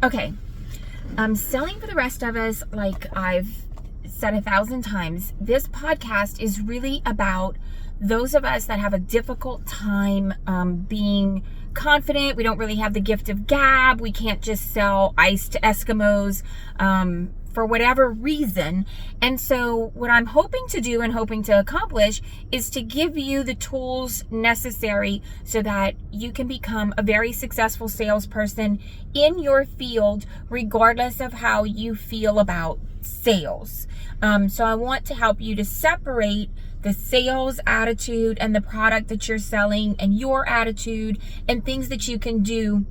Okay, selling for the rest of us, like I've said 1,000 times, this podcast is really about those of us that have a difficult time being confident. We don't really have the gift of gab. We can't just sell ice to Eskimos for whatever reason. And so what I'm hoping to do and hoping to accomplish is to give you the tools necessary so that you can become a very successful salesperson in your field, regardless of how you feel about sales. So I want to help you to separate the sales attitude and the product that you're selling and your attitude and things that you can do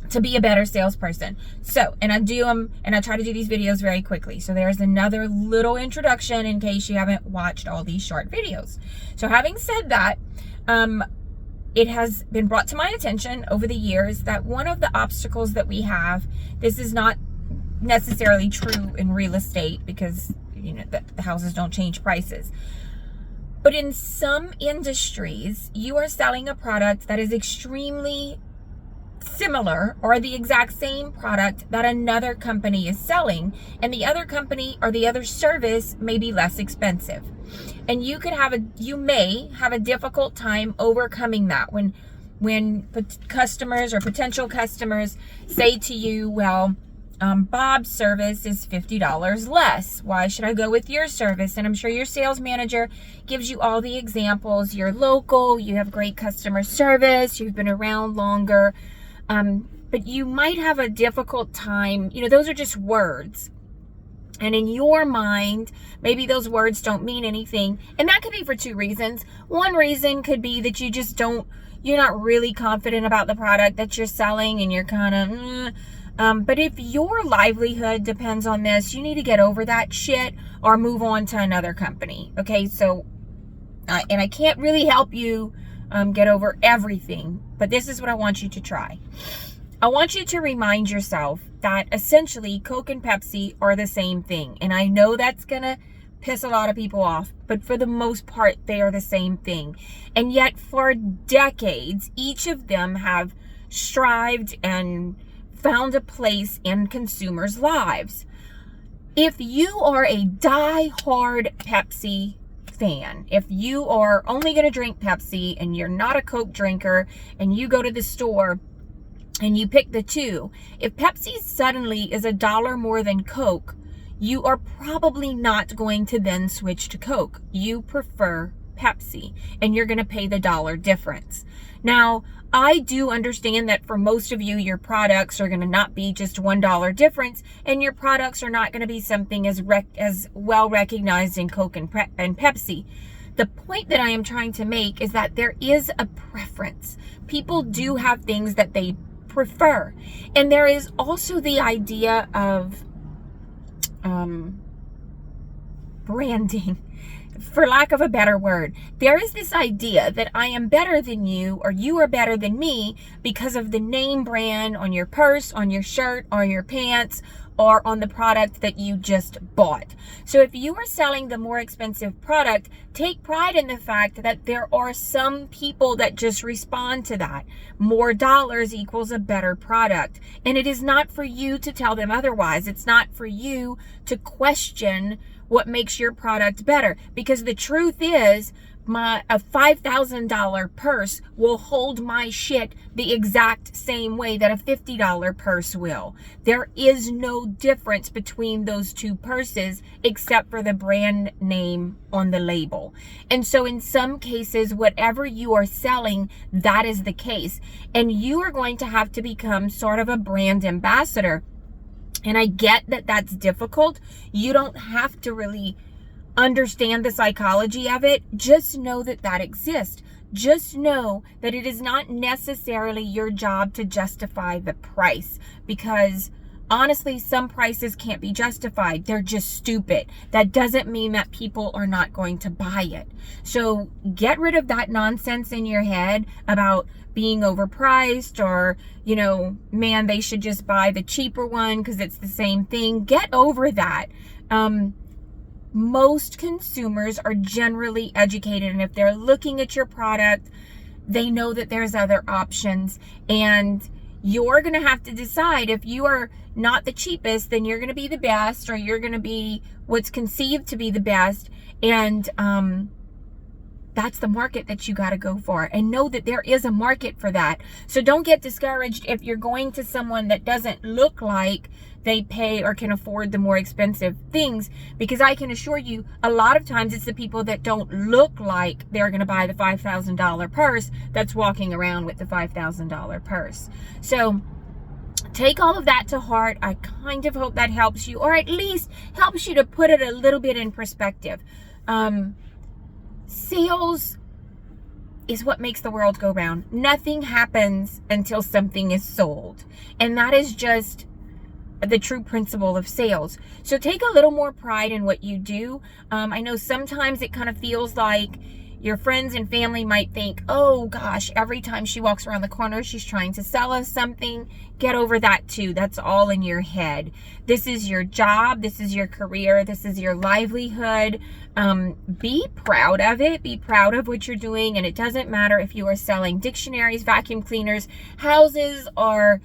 to be a better salesperson. So, and I try to do these videos very quickly. So there's another little introduction in case you haven't watched all these short videos. So having said that, it has been brought to my attention over the years that one of the obstacles that we have, this is not necessarily true in real estate because, you know, the houses don't change prices. But in some industries, you are selling a product that is extremely similar or the exact same product that another company is selling, and the other company or the other service may be less expensive. And you may have a difficult time overcoming that when customers or potential customers say to you, well, Bob's service is $50 less. Why should I go with your service? And I'm sure your sales manager gives you all the examples. You're local, you have great customer service, you've been around longer. But you might have a difficult time. You know, those are just words. And in your mind, maybe those words don't mean anything. And that could be for two reasons. One reason could be that you're not really confident about the product that you're selling and you're kind of, but if your livelihood depends on this, you need to get over that shit or move on to another company. Okay. So, and I can't really help you get over everything, but this is what I want you to try. I want you to remind yourself that essentially Coke and Pepsi are the same thing. And I know that's going to piss a lot of people off, but for the most part, they are the same thing. And yet for decades, each of them have strived and found a place in consumers' lives. If you are a die-hard Pepsi fan, if you are only going to drink Pepsi and you're not a Coke drinker and you go to the store and you pick the two, if Pepsi suddenly is $1 more than Coke, you are probably not going to then switch to Coke. You prefer Pepsi and you're going to pay the dollar difference. Now, I do understand that for most of you, your products are going to not be just $1 difference, and your products are not going to be something as well recognized in Coke and Pepsi. The point that I am trying to make is that there is a preference. People do have things that they prefer. And there is also the idea of branding. For lack of a better word, there is this idea that I am better than you or you are better than me because of the name brand on your purse, on your shirt, on your pants, or on the product that you just bought. So if you are selling the more expensive product, take pride in the fact that there are some people that just respond to that. More dollars equals a better product. And it is not for you to tell them otherwise. It's not for you to question what makes your product better, because the truth is a $5,000 purse will hold my shit the exact same way that a $50 purse will. There is no difference between those two purses except for the brand name on the label. And so in some cases, whatever you are selling, that is the case. And you are going to have to become sort of a brand ambassador. And I get that that's difficult. You don't have to really understand the psychology of it. Just know that that exists. Just know that it is not necessarily your job to justify the price, because honestly, some prices can't be justified. They're just stupid. That doesn't mean that people are not going to buy it. So get rid of that nonsense in your head about being overpriced or, you know, man, they should just buy the cheaper one because it's the same thing. Get over that. Most consumers are generally educated, and if they're looking at your product, they know that there's other options, and you're going to have to decide. If you are not the cheapest, then you're going to be the best, or you're going to be what's conceived to be the best. And that's the market that you got to go for, and know that there is a market for that. So don't get discouraged if you're going to someone that doesn't look like they pay or can afford the more expensive things, because I can assure you a lot of times it's the people that don't look like they're going to buy the $5,000 purse that's walking around with the $5,000 purse. So take all of that to heart. I kind of hope that helps you, or at least helps you to put it a little bit in perspective. Sales is what makes the world go round. Nothing happens until something is sold. And that is just the true principle of sales. So take a little more pride in what you do. I know sometimes it kind of feels like your friends and family might think, oh gosh, every time she walks around the corner, she's trying to sell us something. Get over that too. That's all in your head. This is your job. This is your career. This is your livelihood. Be proud of it. Be proud of what you're doing. And it doesn't matter if you are selling dictionaries, vacuum cleaners, houses, or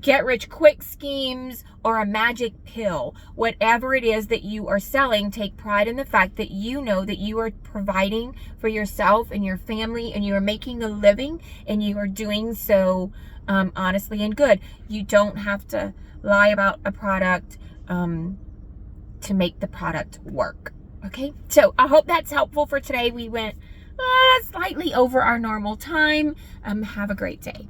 get rich quick schemes, or a magic pill. Whatever it is that you are selling, take pride in the fact that you know that you are providing for yourself and your family, and you are making a living, and you are doing so honestly and good. You don't have to lie about a product to make the product work. Okay, so I hope that's helpful for today. We went slightly over our normal time. Have a great day.